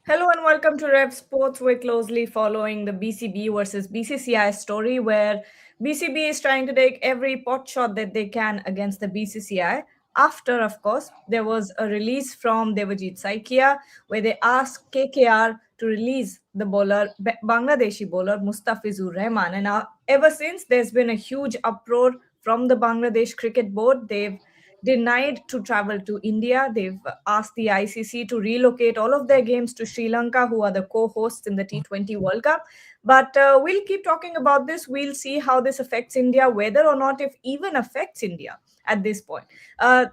Hello and welcome to Rev Sports. We're closely following the BCB versus BCCI story where BCB is trying to take every pot shot that they can against the BCCI. After, of course, there was a release from Devajit Saikia where they asked KKR to release the Bangladeshi bowler Mustafizur Rahman. And ever since, there's been a huge uproar from the Bangladesh Cricket Board. They've denied to travel to India. They've asked the ICC to relocate all of their games to Sri Lanka, who are the co hosts in the T20 World Cup. But we'll keep talking about this. We'll see how this affects India, whether or not it even affects India at this point.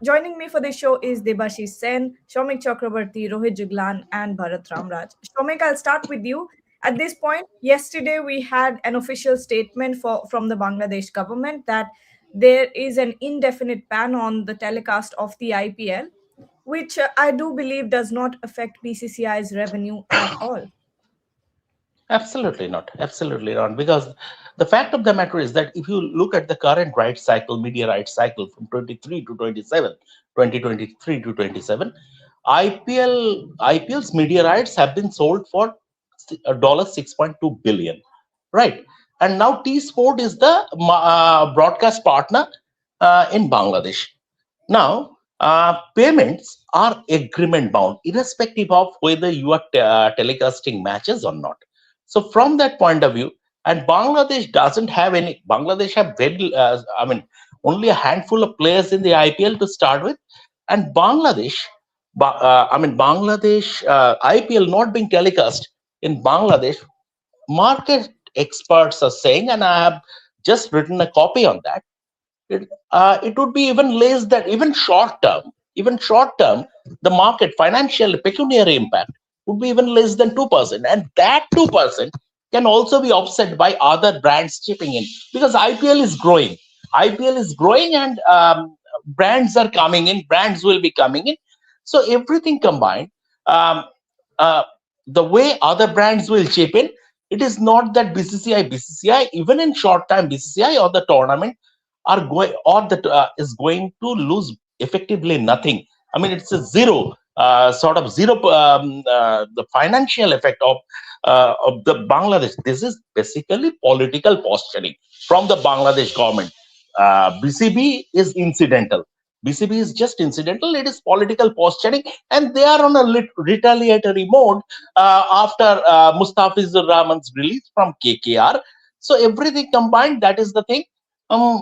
Joining me for this show is Debashish Sen, Shomik Chakrabarti, Rohit Juglan, and Bharat Ramraj. Shomik, I'll start with you. At this point, yesterday we had an official statement from the Bangladesh government that there is an indefinite ban on the telecast of the IPL, which I do believe does not affect BCCI's revenue at all. Absolutely not. Absolutely not. Because the fact of the matter is that if you look at the current rights cycle, media rights cycle from 23 to 27, 2023 to 27, IPL's media rights have been sold for $6.2 billion, right? And now T Sport is the broadcast partner in Bangladesh. Now, payments are agreement bound, irrespective of whether you are telecasting matches or not. So, from that point of view, and Bangladesh doesn't have any. Bangladesh have only a handful of players in the IPL to start with, and Bangladesh IPL not being telecast in Bangladesh. Market experts are saying, and I have just written a copy on that it would be even less than even short term, the market financial pecuniary impact would be even less than 2%. And that 2% can also be offset by other brands chipping in because IPL is growing. IPL is growing and brands are coming in, brands will be coming in. So everything combined, um, uh, the way other brands will chip in, it is not that BCCI, even in short time, BCCI or the tournament are going or that is going to lose effectively nothing. I mean, it's a zero sort of zero the financial effect of the Bangladesh. This is basically political posturing from the Bangladesh government. BCB is incidental. BCB is just incidental. It is political posturing, and they are on a retaliatory mode after Mustafizur Rahman's release from KKR. So everything combined, that is the thing. Um,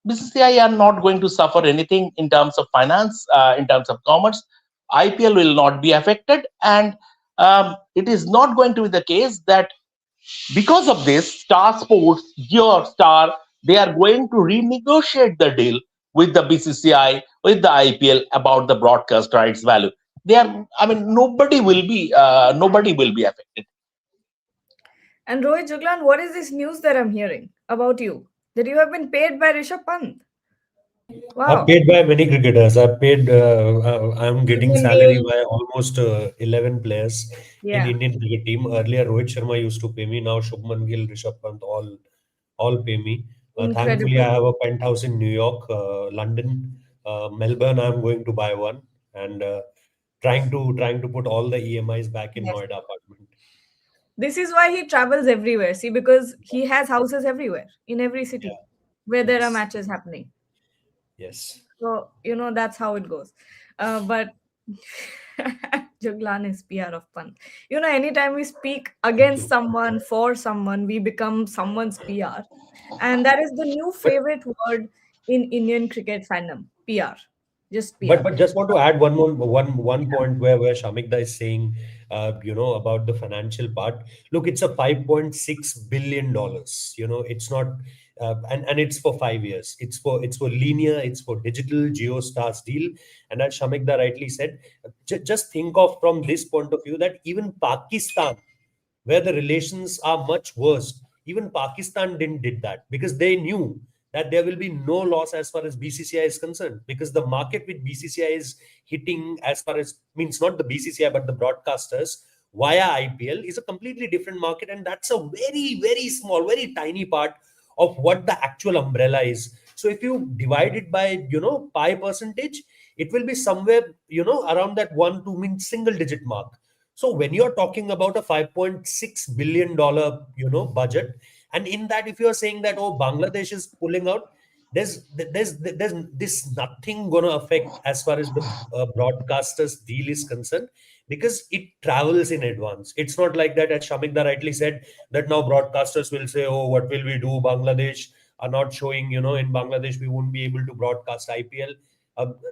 BCCI are not going to suffer anything in terms of finance, in terms of commerce. IPL will not be affected, and it is not going to be the case that because of this, Star Sports, your Star, they are going to renegotiate the deal with the BCCI, with the IPL about the broadcast rights value. They are, I mean, nobody will be affected. And Rohit Juglan, what is this news that I'm hearing about you? That you have been paid by Rishabh Pant? I've Wow. paid by many cricketers. I'm getting Shubman salary Gill. by almost 11 players in Yeah, Indian cricket team. Earlier, Rohit Sharma used to pay me. Now, Shubman Gill, Rishabh Pant, all pay me. Thankfully, incredible. I have a penthouse in New York, London, Melbourne. I'm going to buy one and trying to put all the EMIs back in Yes. Noida apartment. This is why he travels everywhere. See, because he has houses everywhere in every Yeah. city where there are Yes. matches happening. Yes. So, that's how it goes. But Juglan is PR of Pant. Anytime we speak Thank against you. someone, for someone, we become someone's PR. And that is the new But favorite word in Indian cricket fandom, PR. Just But PR. but just want to add one point where Shamikda is saying, about the financial part. Look, it's a $5.6 billion. It's not, and it's for 5 years. It's for linear. It's for digital JioStars deal. And as Shamikda rightly said, just think of from this point of view that even Pakistan, where the relations are much worse. Even Pakistan didn't did that because they knew that there will be no loss as far as BCCI is concerned because the market with BCCI is hitting as far as means not the BCCI but the broadcasters via IPL is a completely different market, and that's a very very small, very tiny part of what the actual umbrella is. So if you divide it by pi percentage, it will be somewhere around that 1 2 means single digit mark. So when you're talking about a $5.6 billion, budget, and in that, if you're saying that, oh, Bangladesh is pulling out, there's this nothing going to affect as far as the broadcasters deal is concerned, because it travels in advance. It's not like that, as Shamikda rightly said, that now broadcasters will say, oh, what will we do? Bangladesh are not showing, in Bangladesh, we won't be able to broadcast IPL.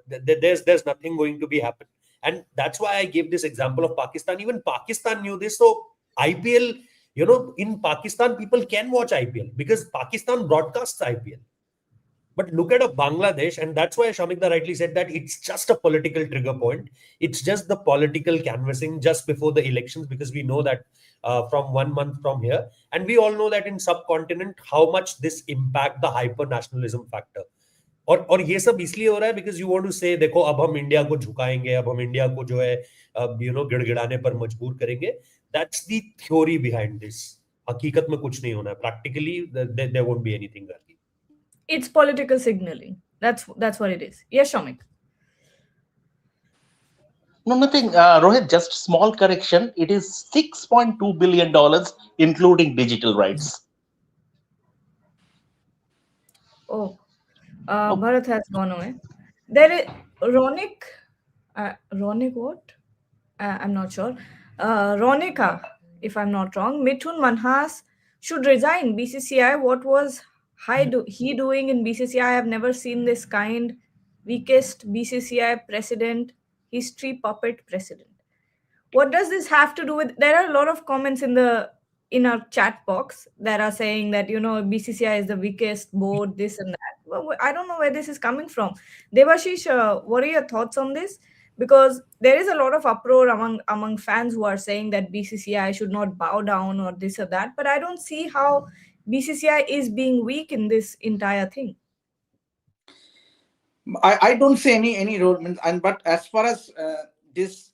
There's nothing going to be happen. And that's why I gave this example of Pakistan. Even Pakistan knew this. So IPL, in Pakistan, people can watch IPL because Pakistan broadcasts IPL. But look at a Bangladesh, and that's why Shamikda rightly said that it's just a political trigger point. It's just the political canvassing just before the elections, because we know that from 1 month from here, and we all know that in subcontinent how much this impact the hyper nationalism factor. और ये सब इसलिए हो रहा है because you want to say देखो अब हम इंडिया को झुकाएंगे, अब हम इंडिया को जो है गिड़गिड़ाने पर मजबूर करेंगे. That's the theory behind this. हकीकत में कुछ नहीं होना है. Practically there won't be anything. It's political signaling. That's what it is. Yes, Shamik. No, nothing. Rohit, just small correction. It is $6.2 billion, including digital rights. Oh, Bharat has gone away. There is Ronik. Ronik what? I'm not sure. Ronika, if I'm not wrong. Mithun Manhas should resign BCCI. What was he doing in BCCI? I have never seen this kind. Weakest BCCI president, history puppet president. What does this have to do with? There are a lot of comments in our chat box that are saying that BCCI is the weakest board, this and that. Well, I don't know where this is coming from. Devashish, what are your thoughts on this? Because there is a lot of uproar among fans who are saying that BCCI should not bow down or this or that. But I don't see how BCCI is being weak in this entire thing. I don't see any role, but as far as this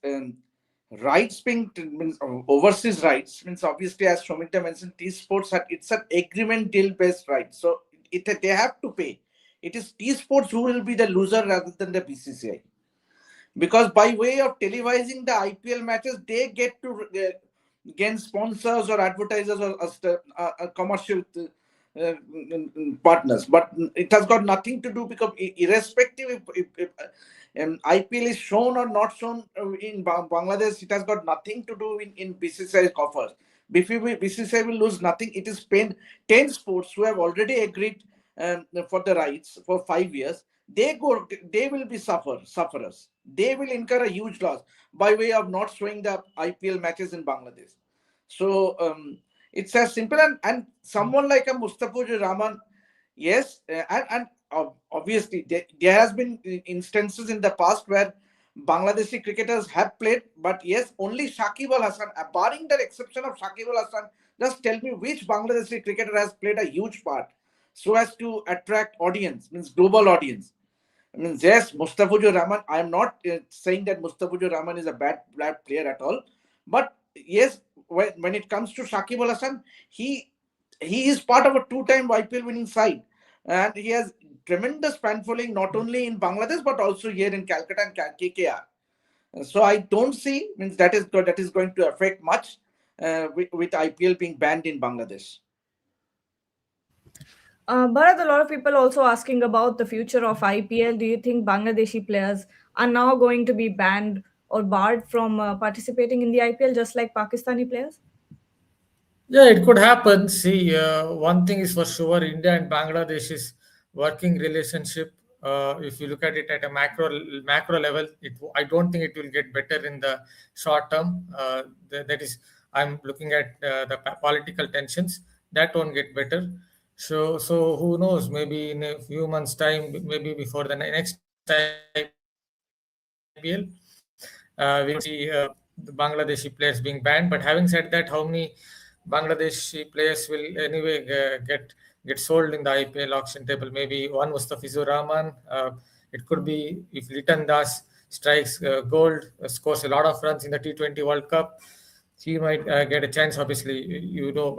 rights being overseas rights means, obviously, as Shomita mentioned, T Sports it's an agreement deal based right, so they have to pay. It is T Sports who will be the loser rather than the BCCI, because by way of televising the IPL matches, they get to gain sponsors or advertisers or commercial partners, but it has got nothing to do, because irrespective if IPL is shown or not shown in Bangladesh, it has got nothing to do in BCCI coffers. BCCI will lose nothing. It is 10 sports who have already agreed for the rights for 5 years. They will be sufferers. They will incur a huge loss by way of not showing the IPL matches in Bangladesh. So it's as simple, and someone like a Mustafizur Rahman, yes, and obviously there has been instances in the past where Bangladeshi cricketers have played, but yes, only Shakib Al Hasan, barring the exception of Shakib Al Hasan, just tell me which Bangladeshi cricketer has played a huge part so as to attract audience, means global audience. I mean, yes, Mustafizur Rahman, I am not saying that Mustafizur Rahman is a bad player at all, but yes, when it comes to Shakib Al Hasan, he is part of a 2-time IPL winning side, and he has tremendous fan following not only in Bangladesh but also here in Calcutta and KKR. So I don't see means that is going to affect much with IPL being banned in Bangladesh. Bharat, a lot of people also asking about the future of IPL. Do you think Bangladeshi players are now going to be banned or barred from participating in the IPL, just like Pakistani players? Yeah, it could happen. See, one thing is for sure, India and Bangladesh is working relationship. If you look at it at a macro level, I don't think it will get better in the short term. That is, I'm looking at the political tensions that won't get better. So who knows? Maybe in a few months' time, maybe before the next IPL, we will see the Bangladeshi players being banned. But having said that, how many Bangladeshi players will anyway get sold in the IPL auction table? Maybe one Mustafizur Rahman. It could be if Litan Das strikes gold, scores a lot of runs in the T20 World Cup, he might get a chance. Obviously,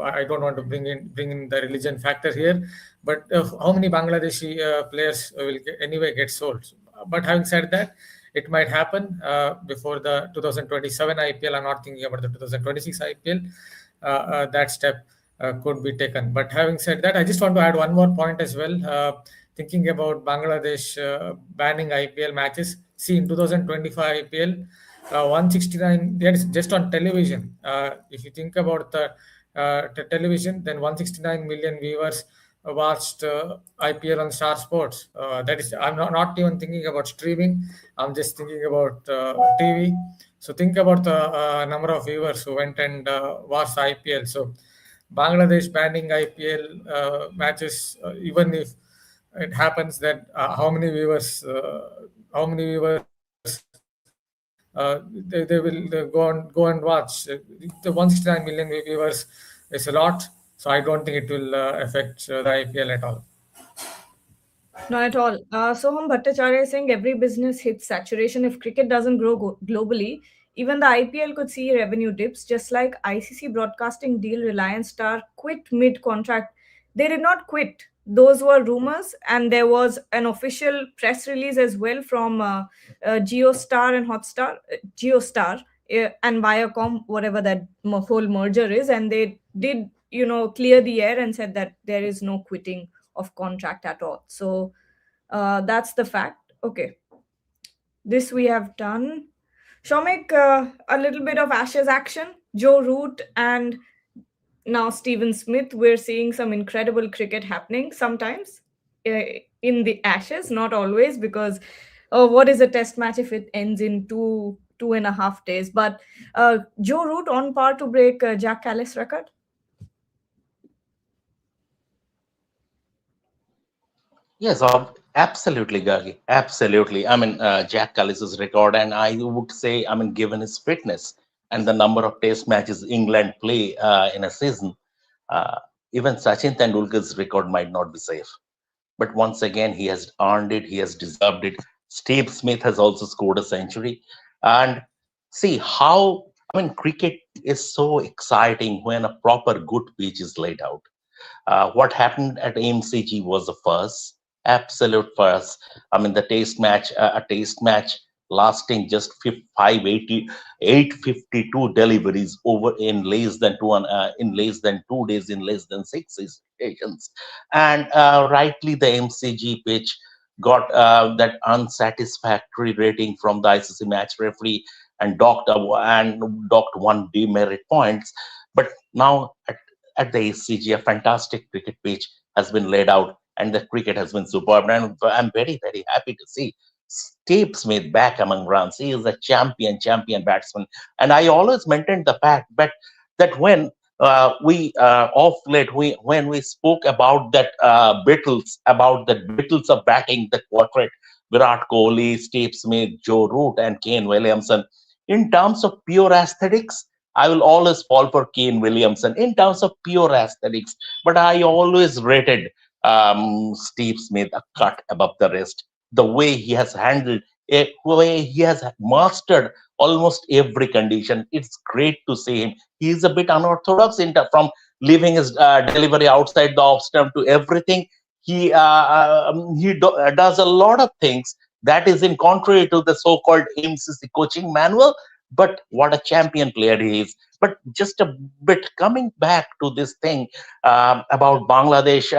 I don't want to bring in the religion factor here, but how many Bangladeshi players will anyway get sold? But having said that, it might happen before the 2027 IPL. I'm not thinking about the 2026 IPL. That step could be taken. But having said that, I just want to add one more point as well. Thinking about Bangladesh banning IPL matches. See, in 2025 IPL, 169, that is just on television. If you think about the television, then 169 million viewers watched IPL on Star Sports. That is, I'm not even thinking about streaming. I'm just thinking about TV. So think about the number of viewers who went and watched IPL. So Bangladesh banning IPL matches, even if it happens that how many viewers they will go and watch. The 169 million viewers is a lot, so I don't think it will affect the IPL at all. Not at all. Soham Bhattacharya is saying every business hits saturation. If cricket doesn't grow globally, even the IPL could see revenue dips, just like ICC broadcasting deal Reliance Star quit mid contract. They did not quit. Those were rumors, and there was an official press release as well from GeoStar and Hotstar, GeoStar and Viacom, whatever that whole merger is, and they did, clear the air and said that there is no quitting of contract at all. So that's the fact. Okay, this we have done. Shomik, a little bit of Ashes action. Joe Root and now Steven Smith. We're seeing some incredible cricket happening sometimes in the Ashes, not always, because what is a test match if it ends in 2.5 days? But Joe Root on par to break Jack Callis' record. Yes, absolutely, Gagi. Absolutely. I mean, Jack Callis's record, and I would say, I mean, given his fitness and the number of test matches England play in a season, uh, even Sachin Tendulkar's record might not be safe. But once again, he has earned it, he has deserved it. Steve Smith has also scored a century. And see how, I mean, cricket is so exciting when a proper good pitch is laid out. What happened at AMCG was a first, absolute first. I mean, the a test match lasting just 580, 852 deliveries over in less than 2 days, in less than six stations, and rightly the MCG pitch got that unsatisfactory rating from the ICC match referee and docked one demerit points. But now at the ACG, a fantastic cricket pitch has been laid out, and the cricket has been superb. And I'm very, very happy to see Steve Smith back among runs. He is a champion batsman. And I always maintained the fact that when we off late, when we spoke about that Beatles of batting, the quartet, Virat Kohli, Steve Smith, Joe Root, and Kane Williamson. In terms of pure aesthetics, I will always fall for Kane Williamson in terms of pure aesthetics, but I always rated Steve Smith a cut above the rest. The way he has handled it, way he has mastered almost every condition. It's great to see him. He's a bit unorthodox from leaving his delivery outside the off stump to everything. He does a lot of things that is in contrary to the so-called MCC coaching manual. But what a champion player he is. But just a bit coming back to this thing about Bangladesh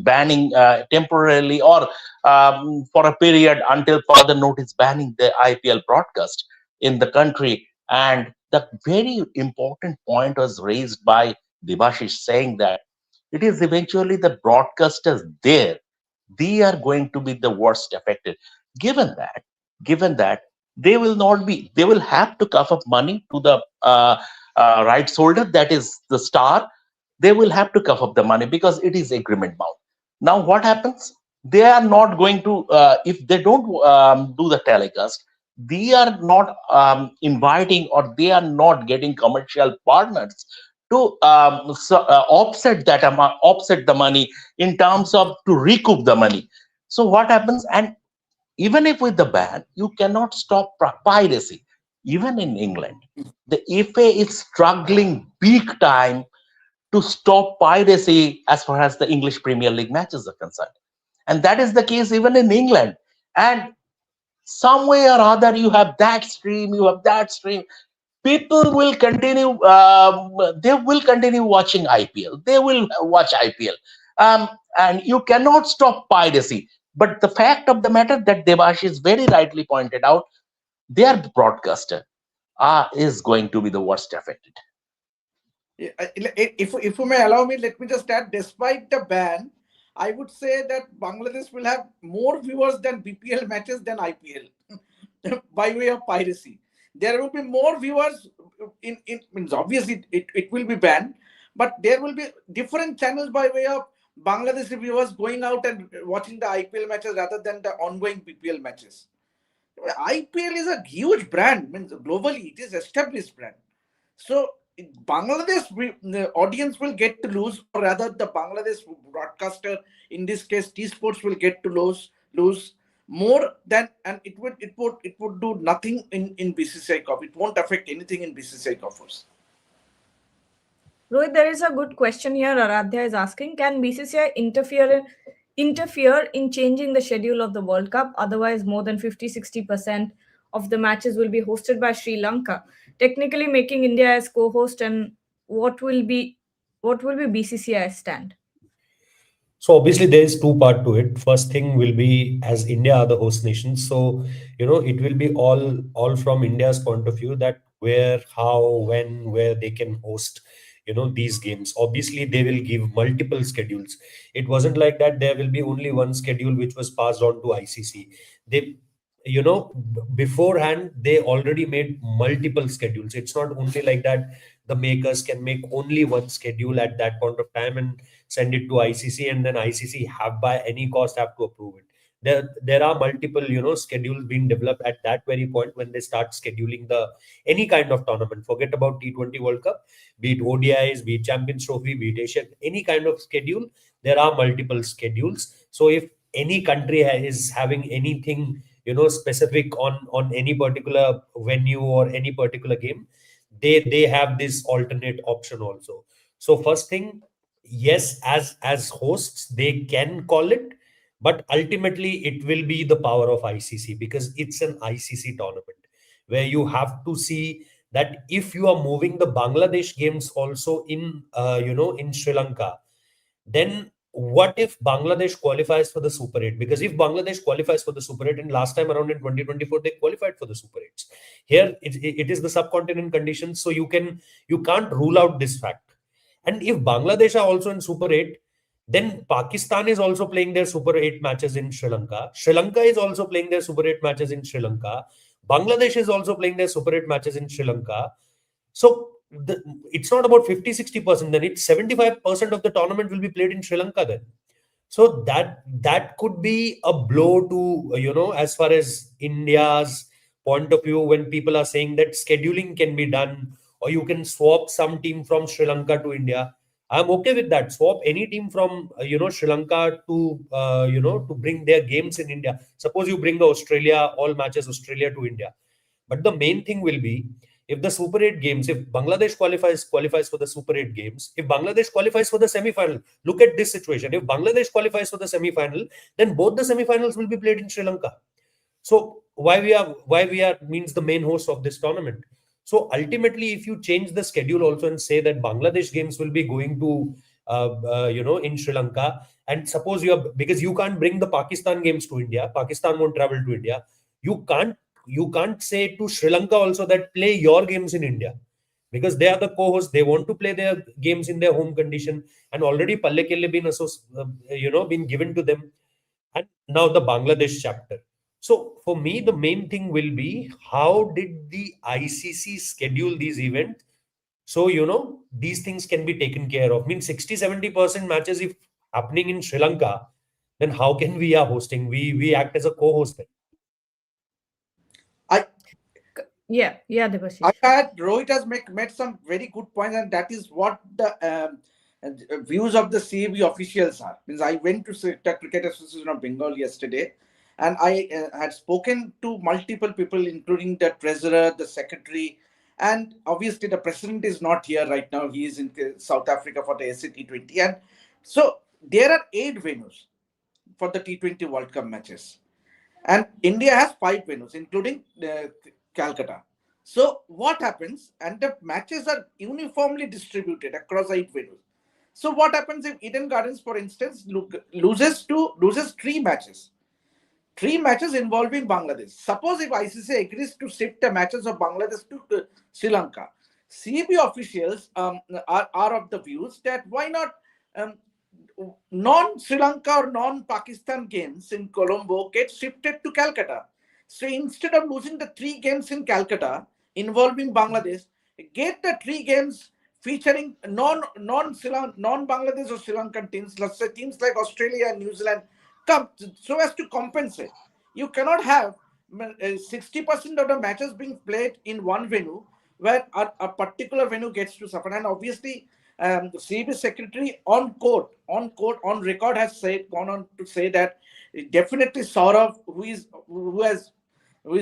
banning temporarily or for a period until further notice banning the IPL broadcast in the country. And the very important point was raised by Debashish saying that it is eventually the broadcasters there. They are going to be the worst affected. Given that they will not be, they will have to cough up money to the rights holder, that is the Star. They will have to cough up the money because it is agreement bound. Now what happens? They are not going to, if they don't do the telecast, they are not inviting, or they are not getting commercial partners to offset that amount, offset the money in terms of to recoup the money. So what happens? And even if with the ban, you cannot stop piracy. Even in England, the FA is struggling big time to stop piracy as far as the English Premier League matches are concerned. And that is the case even in England. And some way or other, you have that stream, you have that stream. People will continue. They will continue watching IPL. They will watch IPL, and you cannot stop piracy. But the fact of the matter that Debashish very rightly pointed out, their broadcaster is going to be the worst affected. If you may allow me, let me just add, despite the ban, I would say that Bangladesh will have more viewers than BPL matches than IPL by way of piracy. There will be more viewers means obviously it will be banned, but there will be different channels by way of Bangladeshi viewers going out and watching the IPL matches rather than the ongoing BPL matches. IPL is a huge brand, means globally it is established brand. So Bangladesh, the audience will get to lose, or rather the Bangladesh broadcaster, in this case T Sports, will get to lose more than, and it would do nothing in BCCI coffers. It won't affect anything in BCCI coffers. Rohit, there is a good question here. Aradhya is asking, can BCCI interfere in changing the schedule of the World Cup? Otherwise, more than 50-60% of the matches will be hosted by Sri Lanka, technically making India as co-host. And what will be BCCI stand? So obviously there is two part to it. First thing will be, as India are the host nation, so it will be all from India's point of view, that where, how, when, where they can host these games. Obviously they will give multiple schedules. It wasn't like that there will be only one schedule which was passed on to ICC. They beforehand they already made multiple schedules. It's not only like that the makers can make only one schedule at that point of time and send it to ICC, and then ICC have by any cost have to approve it. There are multiple schedules being developed at that very point when they start scheduling the any kind of tournament. Forget about T20 World Cup, be it ODIs, be it Champions Trophy, be it Asian, any kind of schedule. There are multiple schedules. So if any country is having anything specific on any particular venue or any particular game, they have this alternate option also. So first thing, yes, as hosts they can call it, but ultimately it will be the power of ICC, because it's an ICC tournament where you have to see that if you are moving the Bangladesh games also in in Sri Lanka, then what if Bangladesh qualifies for the Super 8? Because if Bangladesh qualifies for the Super 8, and last time around in 2024 they qualified for the Super 8s, here it is the subcontinent conditions, so you can't rule out this fact. And if Bangladesh are also in Super 8, then Pakistan is also playing their Super 8 matches in Sri Lanka. Sri Lanka is also playing their Super 8 matches in Sri Lanka. Bangladesh is also playing their Super 8 matches in Sri Lanka. So it's not about 50-60%, then it's 75% of the tournament will be played in Sri Lanka then. So that could be a blow to as far as India's point of view, when people are saying that scheduling can be done, or you can swap some team from Sri Lanka to India. I'm okay with that. Swap any team from Sri Lanka to to bring their games in India. Suppose you bring the Australia, all matches Australia to India. But the main thing will be, if the Super 8 games, if Bangladesh qualifies for the Super 8 games, if Bangladesh qualifies for the semi-final, look at this situation. If Bangladesh qualifies for the semi-final, then both the semi-finals will be played in Sri Lanka. So why we are means the main host of this tournament. So ultimately, if you change the schedule also and say that Bangladesh games will be going to in Sri Lanka, and suppose because you can't bring the Pakistan games to India, Pakistan won't travel to India. You can't say to Sri Lanka also that play your games in India, because they are the co-hosts. They want to play their games in their home condition, and already Pallekele been given to them, and now the Bangladesh chapter. So for me, the main thing will be, how did the ICC schedule these events? So these things can be taken care of. 60-70% matches if happening in Sri Lanka, then how can we are hosting? We act as a co-host then. Yeah, Debashish. I had Rohit has made some very good points, and that is what the views of the CAB officials are. Means I went to the Cricket Association of Bengal yesterday, and I had spoken to multiple people, including the treasurer, the secretary, and obviously the president is not here right now. He is in South Africa for the T20, and so there are 8 venues for the T20 World Cup matches. And India has 5 venues, including Calcutta. So what happens? And the matches are uniformly distributed across 8 venues. So what happens if Eden Gardens, for instance, loses 3 matches? 3 matches involving Bangladesh. Suppose if ICC agrees to shift the matches of Bangladesh to Sri Lanka, CB officials are of the views that why not um, non-Sri Lanka or non-Pakistan games in Colombo get shifted to Calcutta. So instead of losing the 3 games in Calcutta involving Bangladesh, get the 3 games featuring non-Bangladesh or Sri Lankan teams, let's say teams like Australia and New Zealand, come so as to compensate. You cannot have 60% of the matches being played in one venue where a particular venue gets to suffer. And obviously, the CB secretary on record has gone on to say that definitely Saurav, who is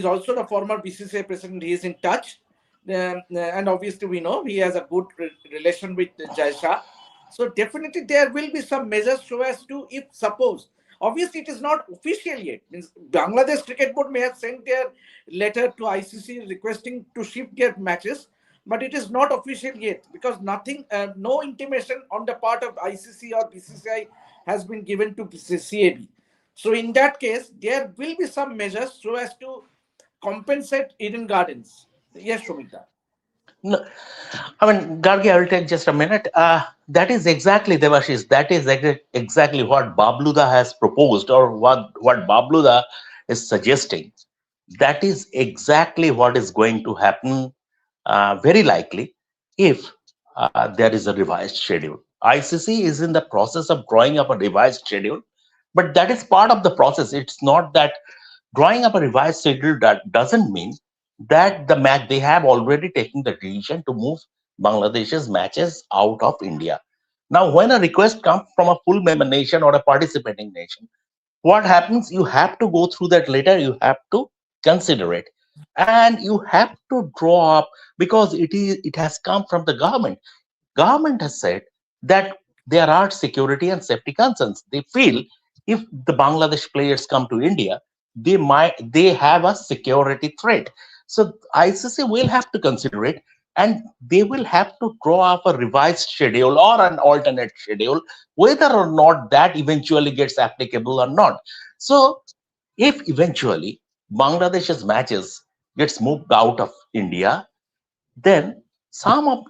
also the former BCCI president, he is in touch. And obviously, we know he has a good relation with Jaisha. So definitely there will be some measures so as to, if suppose, obviously it is not official yet. Means Bangladesh Cricket Board may have sent their letter to ICC requesting to shift their matches, but it is not official yet because nothing, no intimation on the part of ICC or BCCI has been given to CAB. So in that case, there will be some measures so as to compensate Eden Gardens. Yes, Shumita. No, I mean, Gargi, I will take just a minute. That is exactly, Devashish, that is exactly what Babluda has proposed, or what Babluda is suggesting. That is exactly what is going to happen, very likely, if there is a revised schedule. ICC is in the process of drawing up a revised schedule, but that is part of the process. It's not that drawing up a revised schedule that doesn't mean that the match they have already taken the decision to move Bangladesh's matches out of India. Now, when a request comes from a full member nation or a participating nation, what happens? You have to go through that letter, you have to consider it, and you have to draw up, because it has come from the government has said that there are security and safety concerns. They feel if the Bangladesh players come to India, they have a security threat. So ICC will have to consider it, and they will have to draw up a revised schedule or an alternate schedule, whether or not that eventually gets applicable or not. So if eventually Bangladesh's matches gets moved out of India, then some of,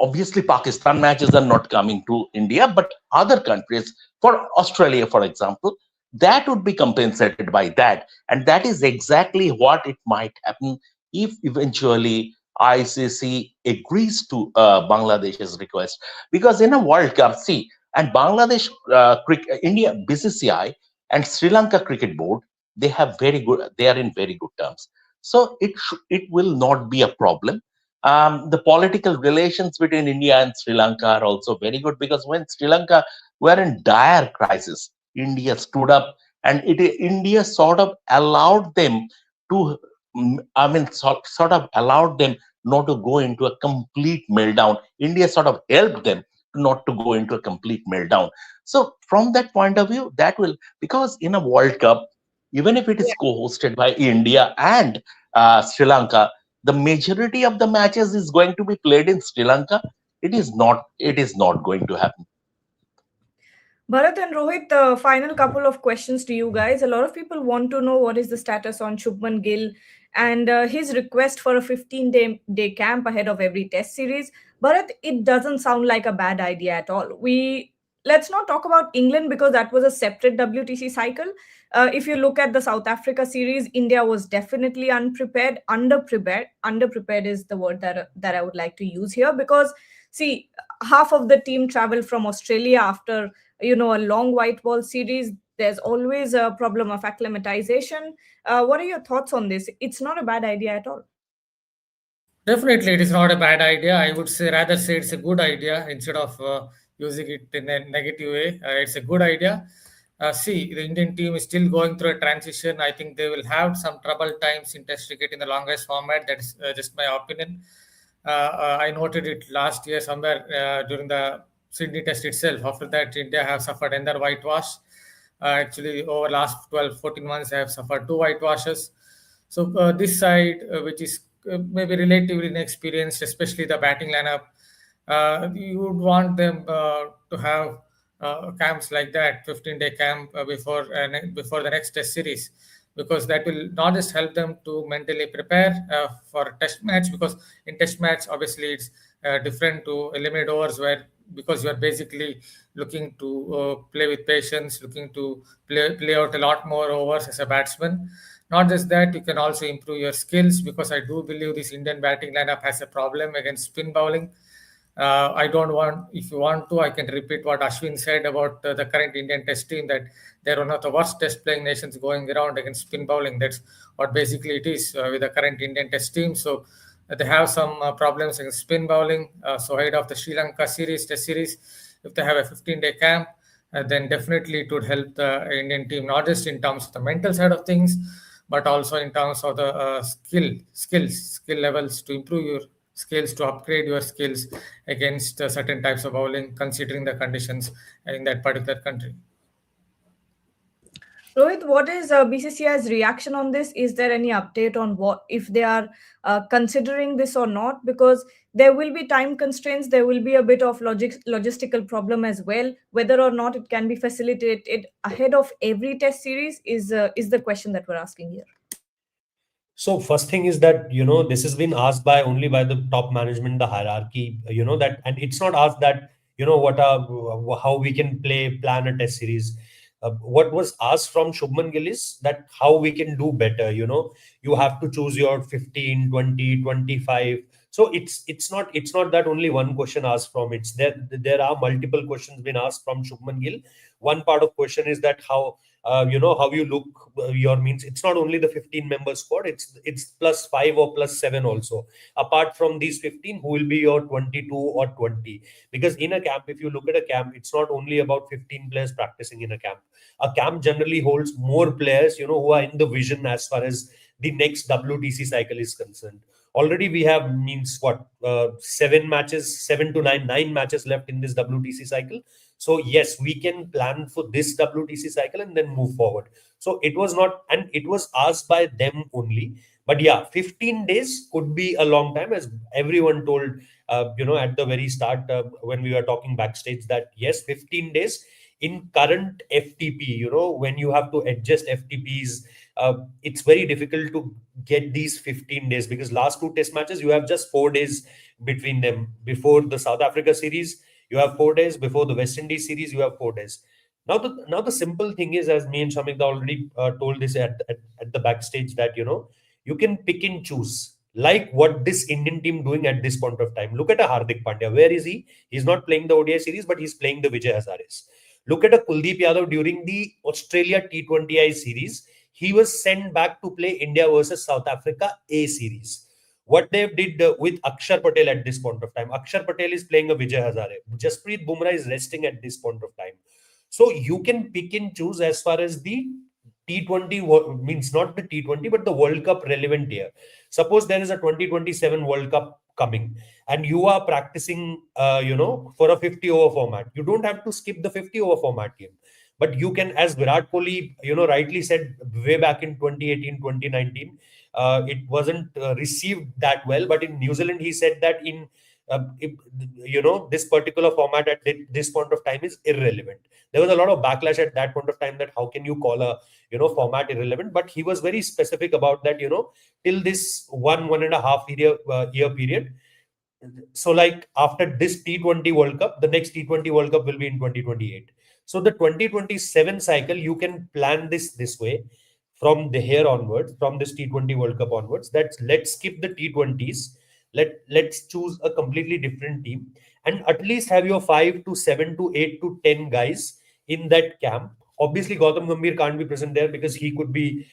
obviously Pakistan matches are not coming to India, but other countries, for Australia, for example, that would be compensated by that. And that is exactly what it might happen if eventually ICC agrees to Bangladesh's request. Because in a World Cup, see, and Bangladesh, India, BCCI, and Sri Lanka Cricket Board, they are in very good terms. So it will not be a problem. The political relations between India and Sri Lanka are also very good, because when Sri Lanka were in dire crisis, India stood up, and India sort of allowed them to, sort of allowed them not to go into a complete meltdown. India sort of helped them not to go into a complete meltdown. So from that point of view, that will, because in a World Cup, even if it is co-hosted by India and Sri Lanka, the majority of the matches is going to be played in Sri Lanka. It is not going to happen. Bharat and Rohit, final couple of questions to you guys. A lot of people want to know what is the status on Shubman Gill and his request for a 15-day camp ahead of every test series. Bharat, it doesn't sound like a bad idea at all. Let's not talk about England because that was a separate WTC cycle. If you look at the South Africa series, India was definitely unprepared, underprepared. Underprepared is the word that I would like to use here, because see, half of the team traveled from Australia after a long white ball series. There's always a problem of acclimatization. What are your thoughts on this? It's not a bad idea at all. Definitely, it is not a bad idea. I would rather say it's a good idea instead of using it in a negative way. It's a good idea. See, the Indian team is still going through a transition. I think they will have some trouble times in Test cricket in the longest format. That is just my opinion. I noted it last year somewhere during the Sydney Test itself. After that, India have suffered another whitewash. Actually, over last 12, 14 months, they have suffered two whitewashes. So this side, which is maybe relatively inexperienced, especially the batting lineup, you would want them to have camps like that, 15-day camp before the next test series, because that will not just help them to mentally prepare for a test match, because in test match, obviously, it's different to eliminate overs where, because you are basically looking to play with patience, looking to play out a lot more overs as a batsman. Not just that, you can also improve your skills, because I do believe this Indian batting lineup has a problem against spin bowling. I don't want, if you want to, I can repeat what Ashwin said about the current Indian test team, that they're one of the worst test playing nations going around against spin bowling. That's what basically it is with the current Indian test team. So they have some problems in spin bowling. So ahead of the Sri Lanka series, test series, if they have a 15-day camp, then definitely it would help the Indian team, not just in terms of the mental side of things, but also in terms of the skill levels, to improve your skills, to upgrade your skills against certain types of bowling, considering the conditions in that particular country. Rohit, what is BCCI's reaction on this? Is there any update on what, if they are considering this or not? Because there will be time constraints, there will be a bit of logistical problem as well. Whether or not it can be facilitated ahead of every test series is the question that we're asking here. So first thing is that, this has been asked by only by the top management, the hierarchy, that, and it's not asked that, how we can plan a test series. What was asked from Shubman Gill is that how we can do better. You have to choose your 15, 20, 25. So it's not that only one question asked from, it's there are multiple questions been asked from Shubman Gill. One part of question is that how you look, your means, it's not only the 15-member squad, it's plus 5 or plus 7 also. Apart from these 15, who will be your 22 or 20? Because in a camp, if you look at a camp, it's not only about 15 players practicing in a camp. A camp generally holds more players, who are in the vision as far as the next WTC cycle is concerned. Already we have, means what, 7 to 9 matches left in this WTC cycle. So yes, we can plan for this WTC cycle and then move forward. So it was not, and it was asked by them only. But yeah, 15 days could be a long time, as everyone told, at the very start, when we were talking backstage, that yes, 15 days in current FTP, when you have to adjust FTPs, it's very difficult to get these 15 days, because last two test matches, you have just 4 days between them. Before the South Africa series, you have 4 days. Before the West Indies series, you have 4 days. Now the simple thing is, as me and Shamikta already told this at the backstage, that you can pick and choose, like what this Indian team doing at this point of time. Look at a Hardik Pandya. Where is he? He's not playing the ODI series, but he's playing the Vijay Hazares. Look at a Kuldeep Yadav during the Australia T20I series. He was sent back to play India versus South Africa A series. What they did with Akshar Patel at this point of time. Akshar Patel is playing a Vijay Hazare. Jasprit Bumrah is resting at this point of time. So you can pick and choose as far as the T20 means, not the T20, but the World Cup relevant year. Suppose there is a 2027 World Cup coming and you are practicing, for a 50-over format. You don't have to skip the 50-over format game. But you can, as Virat Kohli, rightly said way back in 2018, 2019, it wasn't received that well. But in New Zealand, he said that this particular format at this point of time is irrelevant. There was a lot of backlash at that point of time, that how can you call a format irrelevant? But he was very specific about that, till this 1.5 year period. So like after this T20 World Cup, the next T20 World Cup will be in 2028. So the 2027 cycle, you can plan this way from the here onwards, from this T20 World Cup onwards. That let's skip the T20s. Let's choose a completely different team, and at least have your 5 to 7 to 8 to 10 guys in that camp. Obviously, Gautam Gambhir can't be present there because he will be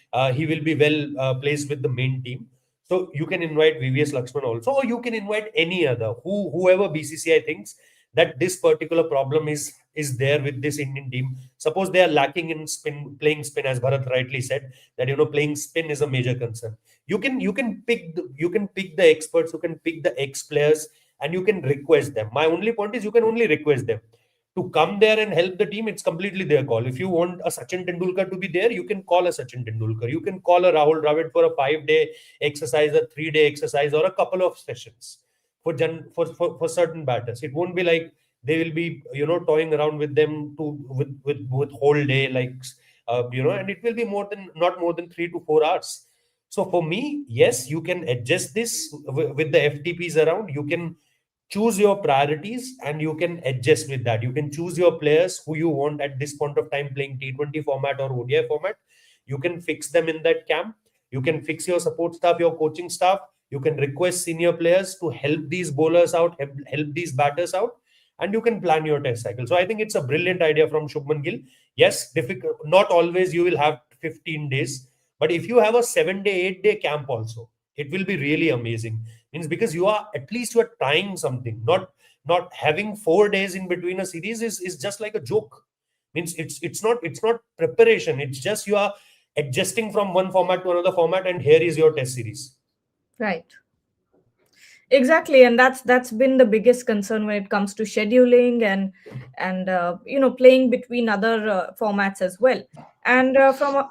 well placed with the main team. So you can invite VVS Lakshman also, or you can invite any other, whoever BCCI thinks that this particular problem is there with this Indian team. Suppose they are lacking in playing spin, as Bharat rightly said, that playing spin is a major concern. You can pick the experts, you can pick the ex players, and you can request them. My only point is, you can only request them to come there and help the team, it's completely their call. If you want a Sachin Tendulkar to be there, you can call a Sachin Tendulkar. You can call a Rahul Dravid for a 5-day exercise, a 3-day exercise, or a couple of sessions for certain batters. It won't be like they will be toying around with them with whole day, like and it will be not more than 3 to 4 hours. So for me, yes, you can adjust this with the FTPs around. You can choose your priorities and you can adjust with that. You can choose your players who you want at this point of time playing T20 format or ODI format. You can fix them in that camp. You can fix your support staff, your coaching staff. You can request senior players to help these bowlers out, help these batters out, and you can plan your test cycle. So I think it's a brilliant idea from Shubman Gill. Yes, difficult. Not always you will have 15 days, but if you have a 7-day, 8-day camp also, it will be really amazing. Means because you are trying something. Not having 4 days in between a series is just like a joke. Means it's not preparation. It's just you are adjusting from one format to another format, and here is your test series. Right. Exactly, and that's been the biggest concern when it comes to scheduling and playing between other formats as well. And from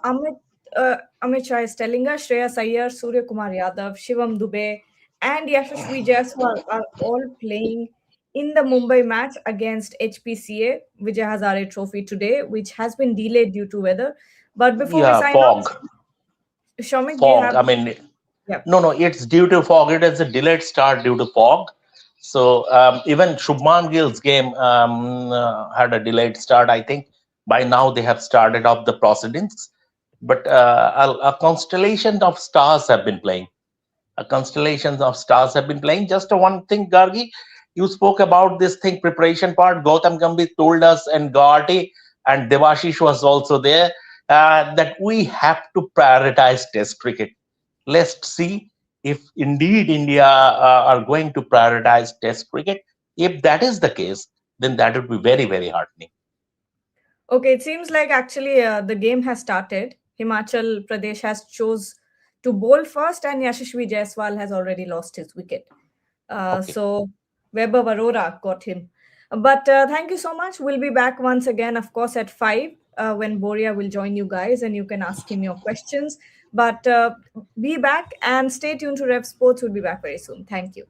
Amit Shah is telling us, Shreyas Iyer, Surya Kumar Yadav, Shivam Dubey, and Yashasvi Jaiswal are all playing in the Mumbai match against HPCA Vijay Hazare Trophy today, which has been delayed due to weather. But before we Yeah, sign off, fog. Shomik, do you Fog. have? I mean, Yeah. no, it's due to fog. It is a delayed start due to fog. So even Shubman Gill's game had a delayed start. I think by now they have started off the proceedings. But a constellation of stars have been playing. A constellations of stars have been playing. Just one thing, Gargi, you spoke about this thing preparation part. Gautam Gambhir told us, and Guwahati and Devashish was also there, that we have to prioritize Test cricket. Let's see if indeed India are going to prioritize Test cricket. If that is the case, then that would be very, very heartening. Okay, it seems like actually the game has started. Himachal Pradesh has chose to bowl first, and Yashasvi Jaiswal has already lost his wicket. Okay. So Weber Varora got him. But thank you so much. We'll be back once again, of course, at 5 when Boria will join you guys and you can ask him your questions. But be back and stay tuned to Rev Sports. We'll be back very soon. Thank you.